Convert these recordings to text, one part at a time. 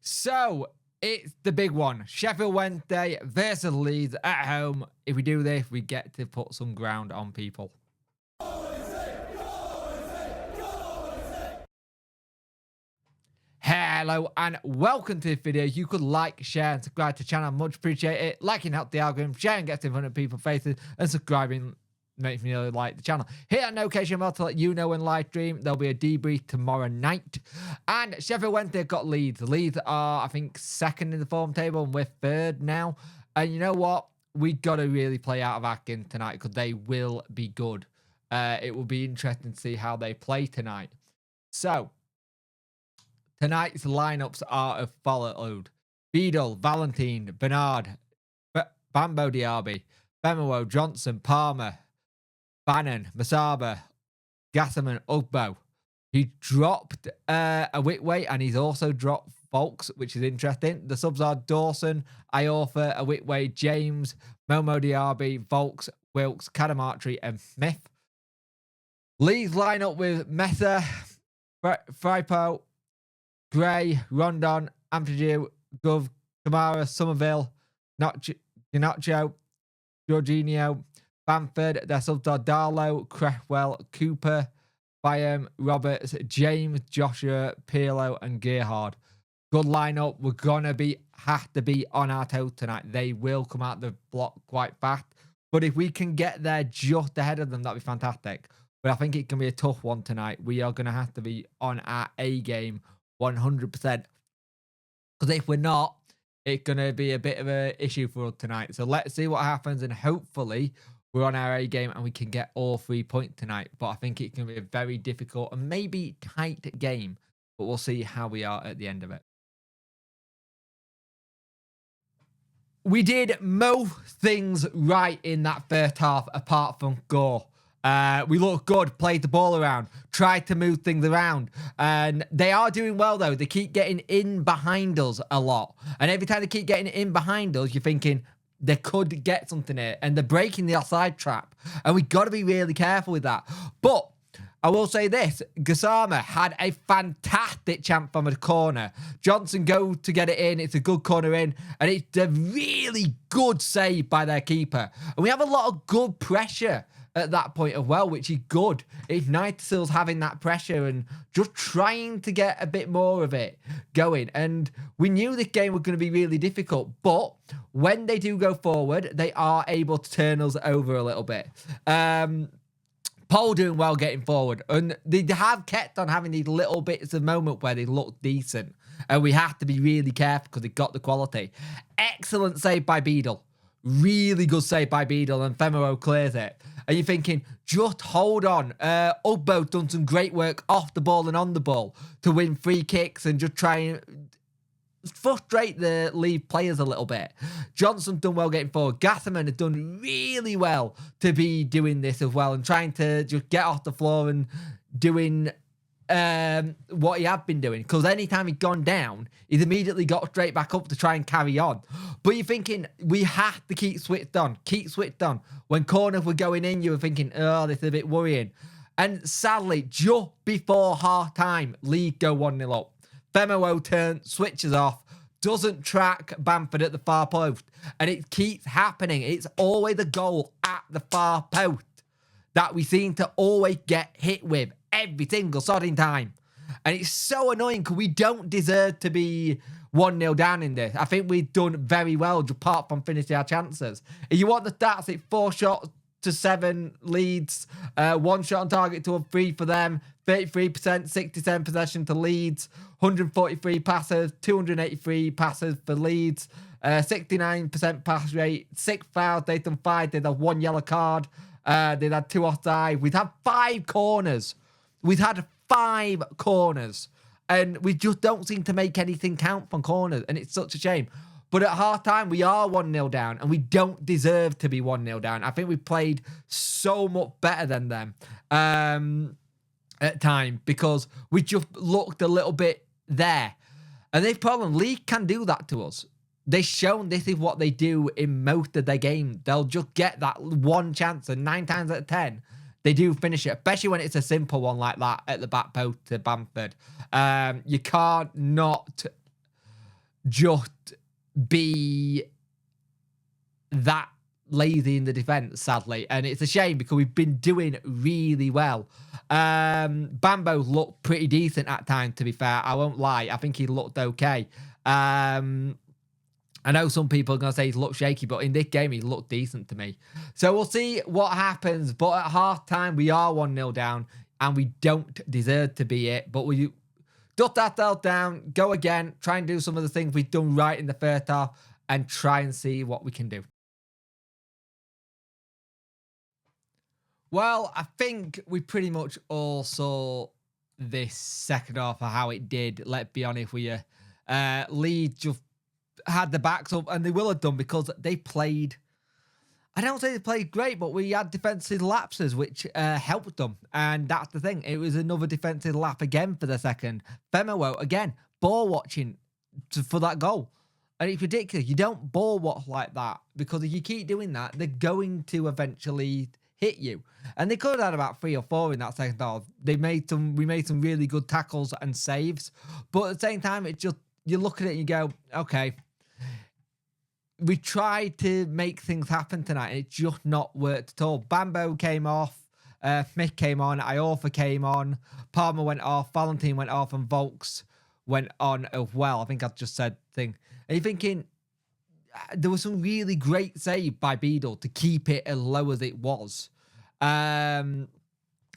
So, it's the big one. Sheffield Wednesday versus Leeds at home. If we do this, we get to put some ground on people. Hello and welcome to this video. You could like, share and subscribe to the channel. I much appreciate it. Liking helps the algorithm, sharing gets in front of people's faces, and subscribing makes me really like the channel. Hit that notification bell to let you know when live stream. There'll be a debrief tomorrow night. And Sheffield Wednesday got Leeds. Leeds are, I think, second in the form table, and we're third now. And you know what? We got to really play out of our skin tonight because they will be good. It will be interesting to see how they play tonight. So, tonight's lineups are as followed: Beadle, Valentine, Bernard, Bambo Diaby, Femero, Johnson, Palmer, Bannon, Masaba, Gasserman, Ugbo. He dropped a Whitway and he's also dropped Volks, which is interesting. The subs are Dawson, Iorfa, a Whitway, James, Momo Diaby, Volks, Wilkes, Cadamartri, and Smith. Leeds line up with Mesa, Fripo, Gray, Rondon, Amplitude, Gov, Kamara, Somerville, Ginacho, Jorginho, Bamford, their subs are Darlow, Cresswell, Cooper, Byam, Roberts, James, Joshua, Pirlo, and Gerhard. Good lineup. We're gonna have to be on our toes tonight. They will come out the block quite fast, but if we can get there just ahead of them, that'd be fantastic. But I think it can be a tough one tonight. We are gonna have to be on our A game 100%. Because if we're not, it's going to be a bit of an issue for us tonight. So let's see what happens. And hopefully we're on our A game and we can get all 3 points tonight. But I think it can be a very difficult and maybe tight game. But we'll see how we are at the end of it. We did most things right in that first half apart from goal. We looked good, played the ball around, tried to move things around. And they are doing well, though. They keep getting in behind us a lot. And every time they keep getting in behind us, you're thinking they could get something here. And they're breaking the offside trap. And we've got to be really careful with that. But I will say this. Gassama had a fantastic chance from a corner. Johnson goes to get it in. It's a good corner in. And it's a really good save by their keeper. And we have a lot of good pressure at that point as well, which is good. It's nice to see us having that pressure and just trying to get a bit more of it going. And we knew this game was going to be really difficult, but when they do go forward, they are able to turn us over a little bit. Paul doing well getting forward, and they have kept on having these little bits of moment where they look decent, and we have to be really careful because they got the quality. Excellent save by Beadle. Really good save by Beadle, and Femero clears it. And you're thinking, just hold on. Ugbo done some great work off the ball and on the ball to win free kicks and just try and frustrate the lead players a little bit. Johnson done well getting forward. Gasserman has done really well to be doing this as well and trying to just get off the floor and doing what he had been doing, because anytime he'd gone down, he's immediately got straight back up to try and carry on. But you're thinking, we have to keep switched on. When corners were going in, you were thinking, oh, this is a bit worrying. And sadly, just before half time, Leeds go 1-0 up. Femero switches off, doesn't track Bamford at the far post, and it keeps happening. It's always a goal at the far post that we seem to always get hit with every single sodding time. And it's so annoying because we don't deserve to be 1-0 down in this. I think we've done very well apart from finishing our chances. If you want the stats, it's 4 shots to 7 Leeds, 1 shot on target to 3 for them, 33%, 67 possession to Leeds, 143 passes, 283 passes for Leeds, 69% pass rate, 6 fouls, they've done 5, they've had 1 yellow card, they've had 2 offside, we've had 5 corners. We've had 5 corners, and we just don't seem to make anything count from corners, and it's such a shame. But at half-time, we are 1-0 down, and we don't deserve to be 1-0 down. I think we played so much better than them at time because we just looked a little bit there. And the problem, League can do that to us. They've shown this is what they do in most of their games. They'll just get that one chance, and 9 times out of 10, they do finish it, especially when it's a simple one like that at the back post to Bamford. You can't not just be that lazy in the defense, sadly. And it's a shame because we've been doing really well. Bambo looked pretty decent at times, to be fair. I won't lie. I think he looked okay. I know some people are going to say he looked shaky, but in this game, he looked decent to me. So we'll see what happens. But at half-time, we are 1-0 down, and we don't deserve to be it. But we dust ourselves down, go again, try and do some of the things we've done right in the first half, and try and see what we can do. Well, I think we pretty much all saw this second half of how it did. Let's be honest with you. Leeds just had the backs up, and they will have done because they played. I don't say they played great, but we had defensive lapses, which helped them. And that's the thing. It was another defensive lap again for the second. Femewo, again, ball watching for that goal. And it's ridiculous. You don't ball watch like that because if you keep doing that, they're going to eventually hit you. And they could have had about 3 or 4 in that second half. We made some really good tackles and saves. But at the same time, it just, you look at it and you go, okay, we tried to make things happen tonight, and it just not worked at all. Bambo came off, Mick came on, Iorfa came on, Palmer went off, Valentine went off, and Volks went on as well. I think I just said thing. And you're thinking, there was some really great save by Beadle to keep it as low as it was. And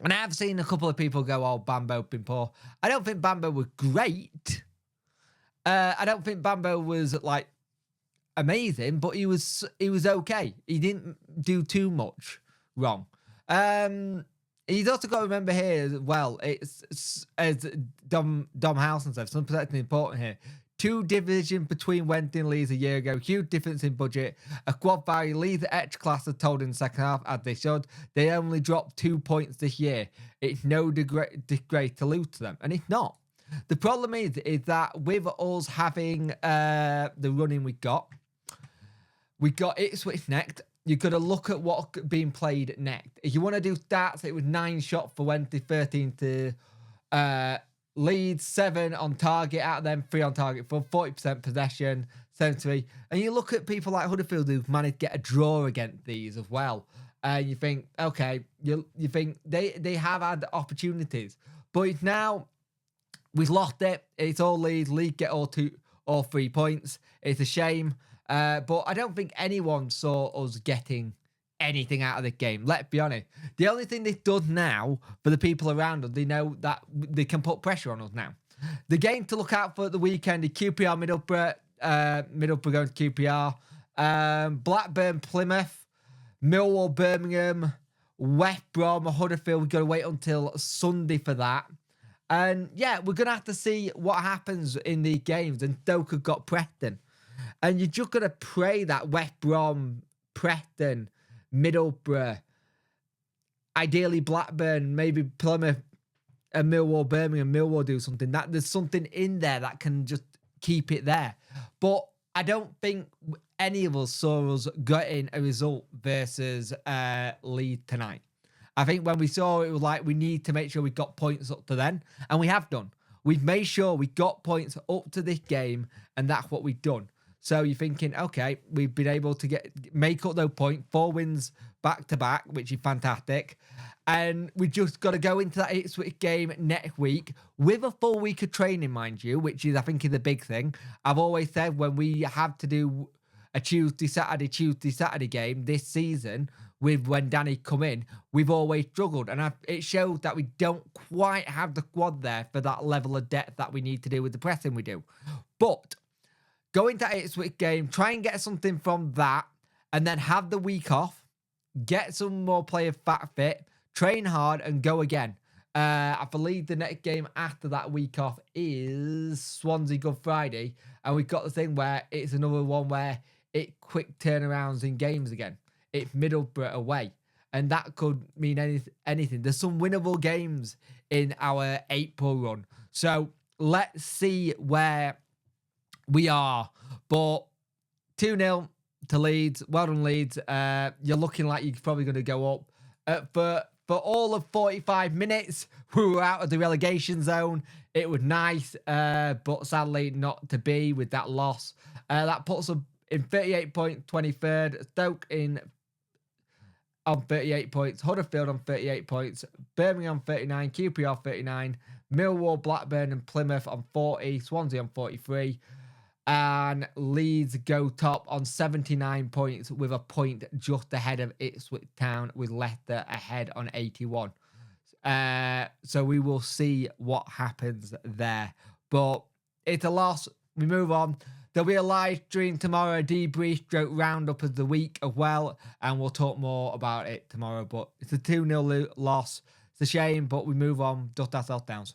I have seen a couple of people go, oh, Bambo been poor. I don't think Bambo was great. I don't think Bambo was, like, amazing, but he was okay. He didn't do too much wrong. He's also got to remember here as well, it's as Dom Housen said, something important here. 2 divisions between Wednesday and Leeds a year ago. Huge difference in budget. A quad value. Leeds Edge class are told in the second half, as they should. They only dropped 2 points this year. It's no disgrace to lose to them. And it's not. The problem is that with us having the running we got Ipswich next. You've got to look at what's being played next. If you want to do stats, it was 9 shots for Wednesday, 13 to Leeds, 7 on target out of them, 3 on target for 40% possession, 73. And you look at people like Huddersfield who've managed to get a draw against these as well. And you think, okay, you think they have had opportunities. But it's now, we've lost it. It's all Leeds. Leeds get all 3 points. It's a shame. But I don't think anyone saw us getting anything out of the game. Let's be honest. The only thing this does now for the people around us, they know that they can put pressure on us now. The game to look out for at the weekend is QPR Middlesbrough. Middlesbrough going to QPR. Blackburn Plymouth. Millwall Birmingham. West Brom Huddersfield. We've got to wait until Sunday for that. And yeah, we're going to have to see what happens in these games. And Stoke have got Preston. And you're just going to pray that West Brom, Preston, Middlesbrough, ideally Blackburn, maybe Plymouth and Millwall, Birmingham, Millwall do something. That there's something in there that can just keep it there. But I don't think any of us saw us getting a result versus Leeds tonight. I think when we saw it was like we need to make sure we got points up to then. And we have done. We've made sure we got points up to this game, and that's what we've done. So you're thinking, okay, we've been able to make up those points, 4 wins back to back, which is fantastic. And we just got to go into that Ipswich game next week with a full week of training, mind you, which is, I think, is the big thing. I've always said when we have to do a Tuesday, Saturday game this season, with when Danny come in, we've always struggled. And it shows that we don't quite have the squad there for that level of depth that we need to do with the pressing we do. But go into Ipswich game, try and get something from that, and then have the week off, get some more players fit, train hard, and go again. I believe the next game after that week off is Swansea Good Friday, and we've got the thing where it's another one where it quick turnarounds in games again. It's Middlesbrough away, and that could mean anything. There's some winnable games in our April run, so let's see where we are. But 2-0 to Leeds. Well done, Leeds. You're looking like you're probably going to go up. For for all of 45 minutes, we were out of the relegation zone. It was nice, but sadly not to be with that loss. That puts us in 38 points, 23rd. Stoke on 38 points. Huddersfield on 38 points. Birmingham 39. QPR 39. Millwall, Blackburn and Plymouth on 40. Swansea on 43. And Leeds go top on 79 points with a point just ahead of Ipswich Town, with Leicester ahead on 81. So we will see what happens there. But it's a loss. We move on. There'll be a live stream tomorrow, a debrief, roundup of the week as well. And we'll talk more about it tomorrow. But it's a 2-0 loss. It's a shame, but we move on. Dust ourselves down.